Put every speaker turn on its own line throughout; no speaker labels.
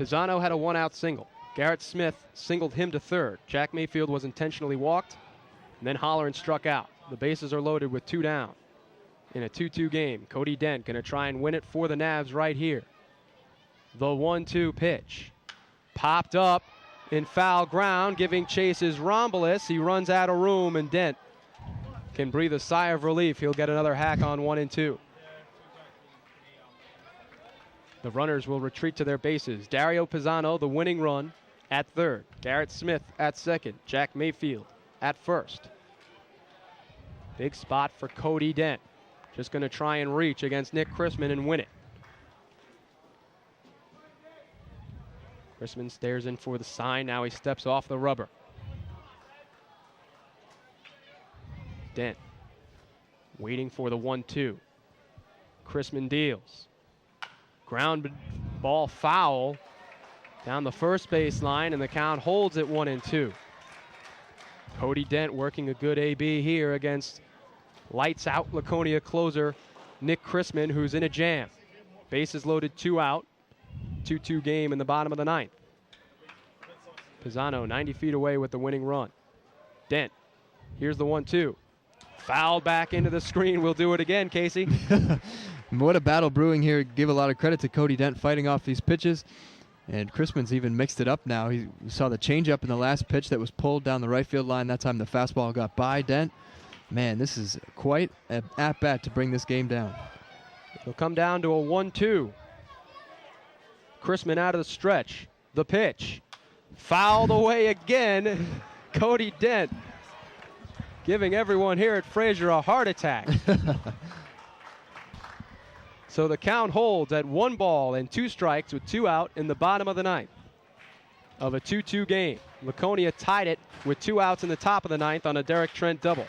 Pizzano had a one-out single. Garrett Smyth singled him to third. Jack Mayfield was intentionally walked, and then Holleran struck out. The bases are loaded with 2 down. In a 2-2 game, Cody Dent going to try and win it for the Navs right here. The 1-2 pitch. Popped up in foul ground, giving chase is Rombolus. He runs out of room, and Dent can breathe a sigh of relief. He'll get another hack on 1 and 2. The runners will retreat to their bases. Dario Pizzano, the winning run, at third. Garrett Smyth at second. Jack Mayfield at first. Big spot for Cody Dent. Just going to try and reach against Nick Chrisman and win it. Chrisman stares in for the sign. Now he steps off the rubber. Dent waiting for the 1-2. Chrisman deals. Ground ball foul down the first base line, and the count holds at 1 and 2. Cody Dent working a good AB here against lights out Laconia closer Nick Chrisman, who's in a jam. Bases loaded, 2 out. 2-2 game in the bottom of the 9th. Pizzano 90 feet away with the winning run. Dent, here's the 1-2. Fouled back into the screen. We'll do it again, Casey.
What a battle brewing here. Give a lot of credit to Cody Dent fighting off these pitches. And Chrisman's even mixed it up now. He saw the changeup in the last pitch that was pulled down the right field line. That time the fastball got by Dent. Man, this is quite an at-bat to bring this game down.
It'll come down to a 1-2. Chrisman out of the stretch. The pitch. Fouled away again. Cody Dent giving everyone here at Fraser a heart attack. So the count holds at 1 ball and 2 strikes with 2 out in the bottom of the 9th of a 2-2 game. Laconia tied it with 2 outs in the top of the 9th on a Derek Trent double.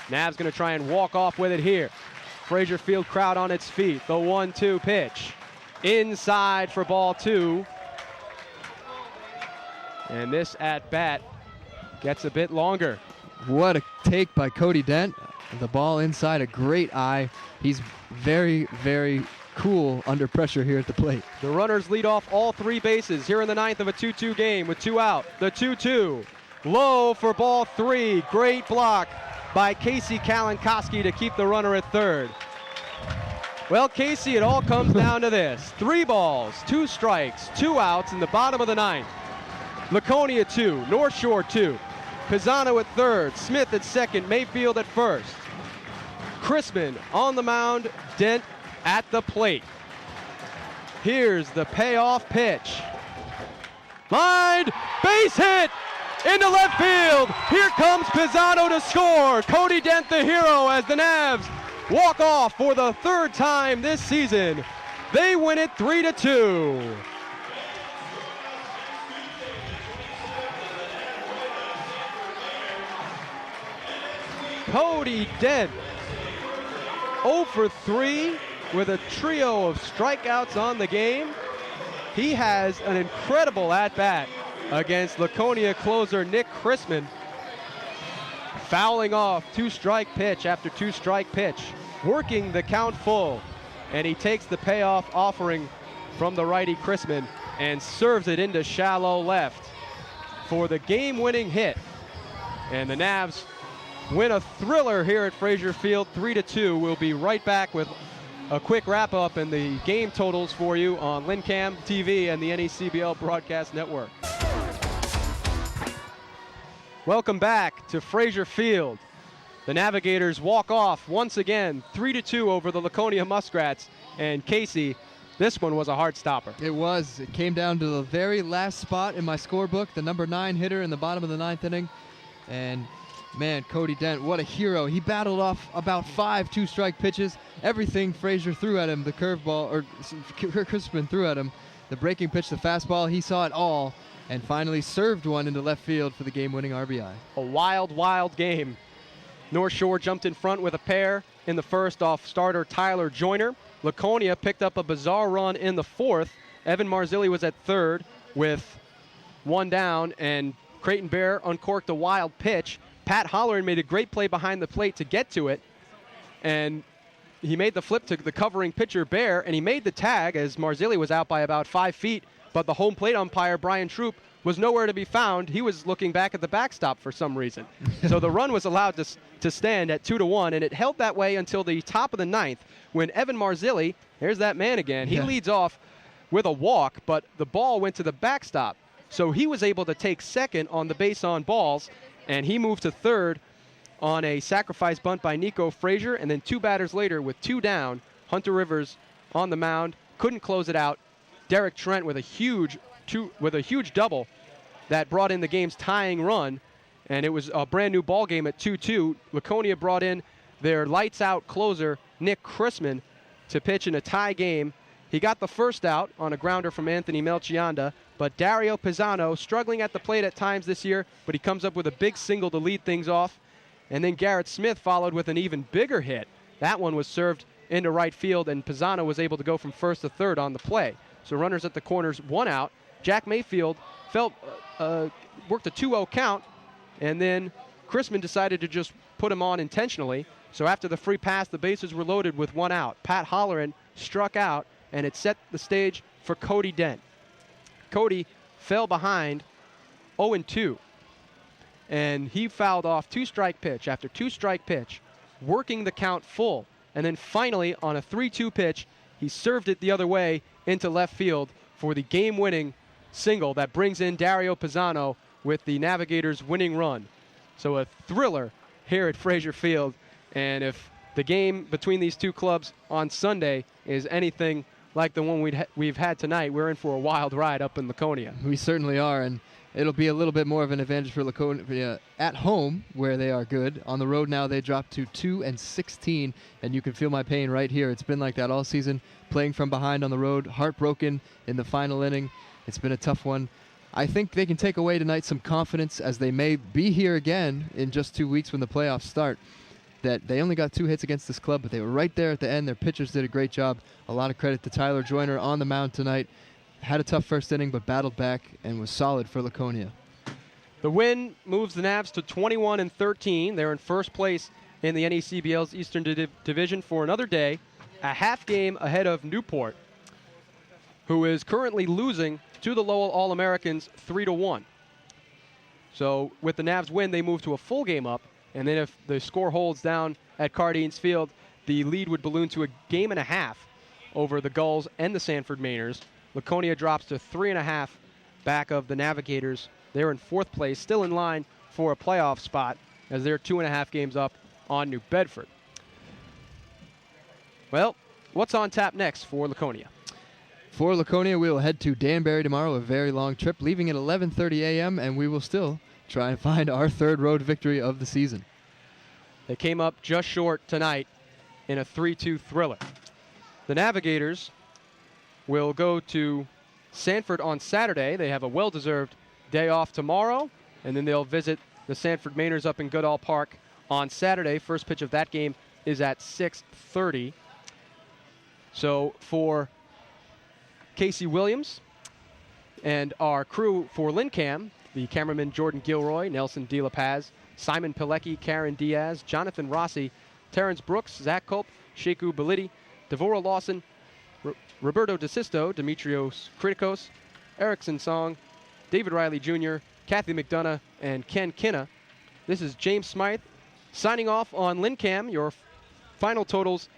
Navs going to try and walk off with it here. Fraser Field crowd on its feet. The 1-2 pitch. Inside for ball 2. And this at-bat gets a bit longer.
What a take by Cody Dent. The ball inside, a great eye. He's very, very cool under pressure here at the plate.
The runners lead off all 3 bases here in the 9th of a 2-2 game with 2 out. The 2-2. Low for ball 3. Great block by Casey Kalinkoski to keep the runner at third. Well, Casey, it all comes down to this. 3 balls, 2 strikes, 2 outs in the bottom of the 9th. Laconia 2, North Shore 2. Pizzano at third, Smyth at second, Mayfield at first. Chrisman on the mound, Dent at the plate. Here's the payoff pitch. Lined, base hit into left field. Here comes Pizzano to score. Cody Dent the hero as the Navs walk off for the 3rd time this season. They win it 3-2. Cody Dent 0 for 3 with a trio of strikeouts on the game. He has an incredible at-bat against Laconia closer Nick Chrisman. Fouling off 2-strike pitch after 2-strike pitch. Working the count full. And he takes the payoff offering from the righty Chrisman and serves it into shallow left for the game-winning hit. And the Navs win a thriller here at Fraser Field, 3-2. We'll be right back with a quick wrap-up and the game totals for you on LynnCAM TV and the NECBL Broadcast Network. Welcome back to Fraser Field. The Navigators walk off once again, 3-2 over the Laconia Muskrats. And Casey, this one was a heart stopper.
It was. It came down to the very last spot in my scorebook, the number 9 hitter in the bottom of the 9th inning. And man, Cody Dent, what a hero. He battled off about 5 2-strike pitches. Everything Fraser threw at him, the curveball, or Chrisman threw at him, the breaking pitch, the fastball, he saw it all and finally served one into left field for the game-winning RBI.
A wild, wild game. North Shore jumped in front with a pair in the first off starter Tyler Joyner. Laconia picked up a bizarre run in the 4th. Evan Marzilli was at third with 1 down, and Creighton Bear uncorked a wild pitch. Pat Holleran made a great play behind the plate to get to it, and he made the flip to the covering pitcher Bear, and he made the tag as Marzilli was out by about 5 feet but the home plate umpire, Brian Troop, was nowhere to be found. He was looking back at the backstop for some reason. So the run was allowed to stand at 2-1, and it held that way until the top of the ninth when Evan Marzilli, here's that man again, he leads off with a walk, but the ball went to the backstop. So he was able to take second on the base on balls, and he moved to third on a sacrifice bunt by Nico Fraser, and then 2 batters later with 2 down, Hunter Rivers on the mound, couldn't close it out. Derek Trent with a huge double that brought in the game's tying run, and it was a brand new ball game at 2-2. Laconia brought in their lights out closer, Nick Chrisman, to pitch in a tie game. He got the first out on a grounder from Anthony Melchianda, but Dario Pizzano struggling at the plate at times this year, but he comes up with a big single to lead things off. And then Garrett Smyth followed with an even bigger hit. That one was served into right field, and Pizzano was able to go from first to third on the play. So runners at the corners, 1 out. Jack Mayfield worked a 2-0 count, and then Chrisman decided to just put him on intentionally. So after the free pass, the bases were loaded with 1 out. Pat Holleran struck out, and it set the stage for Cody Dent. Cody fell behind 0-2, and he fouled off 2-strike pitch after 2-strike pitch, working the count full. And then finally, on a 3-2 pitch, he served it the other way into left field for the game-winning single that brings in Dario Pizzano with the Navigators' winning run. So a thriller here at Fraser Field, and if the game between these two clubs on Sunday is anything like the one we've had tonight, we're in for a wild ride up in Laconia.
We certainly are, and it'll be a little bit more of an advantage for Laconia at home, where they are good. On the road now, they dropped to 2-16, and you can feel my pain right here. It's been like that all season, playing from behind on the road, heartbroken in the final inning. It's been a tough one. I think they can take away tonight some confidence, as they may be here again in just 2 weeks when the playoffs start, that they only got 2 hits against this club, but they were right there at the end. Their pitchers did a great job. A lot of credit to Tyler Joyner on the mound tonight. Had a tough first inning, but battled back and was solid for Laconia.
The win moves the Navs to 21-13. They're in first place in the NECBL's Eastern Division for another day, a half game ahead of Newport, who is currently losing to the Lowell All-Americans 3-1. So with the Navs win, they move to a full game up, and then if the score holds down at Cardines Field, the lead would balloon to a game and a half over the Gulls and the Sanford Mainers. Laconia drops to 3.5 back of the Navigators. They're in fourth place, still in line for a playoff spot, as they're 2.5 games up on New Bedford. Well, what's on tap next for Laconia?
For Laconia, we will head to Danbury tomorrow, a very long trip, leaving at 11:30 a.m., and we will still try and find our third road victory of the season.
They came up just short tonight in a 3-2 thriller. The Navigators will go to Sanford on Saturday. They have a well-deserved day off tomorrow, and then they'll visit the Sanford Mainers up in Goodall Park on Saturday. First pitch of that game is at 6:30. So for Casey Williams and our crew for LynnCAM, the cameraman Jordan Gilroy, Nelson De La Paz, Simon Pilecki, Karen Diaz, Jonathan Rossi, Terrence Brooks, Zach Culp, Sheku Belidi, Devora Lawson, Roberto DeSisto, Demetrios Kritikos, Erickson Song, David Riley Jr., Kathy McDonough, and Ken Kinna. This is James Smyth signing off on LynnCAM. Your final totals: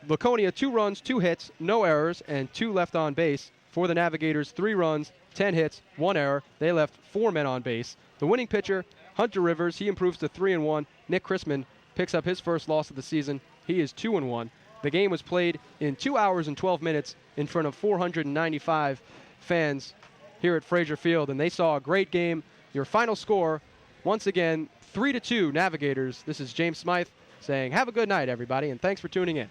Laconia 2 runs, 2 hits, no errors, and 2 left on base. For the Navigators, 3 runs, 10 hits, 1 error. They left 4 men on base. The winning pitcher, Hunter Rivers, he improves to 3-1. Nick Chrisman picks up his first loss of the season. He is 2-1. The game was played in 2 hours and 12 minutes in front of 495 fans here at Fraser Field, and they saw a great game. Your final score, once again, 3-2 Navigators. This is James Smyth saying have a good night, everybody, and thanks for tuning in.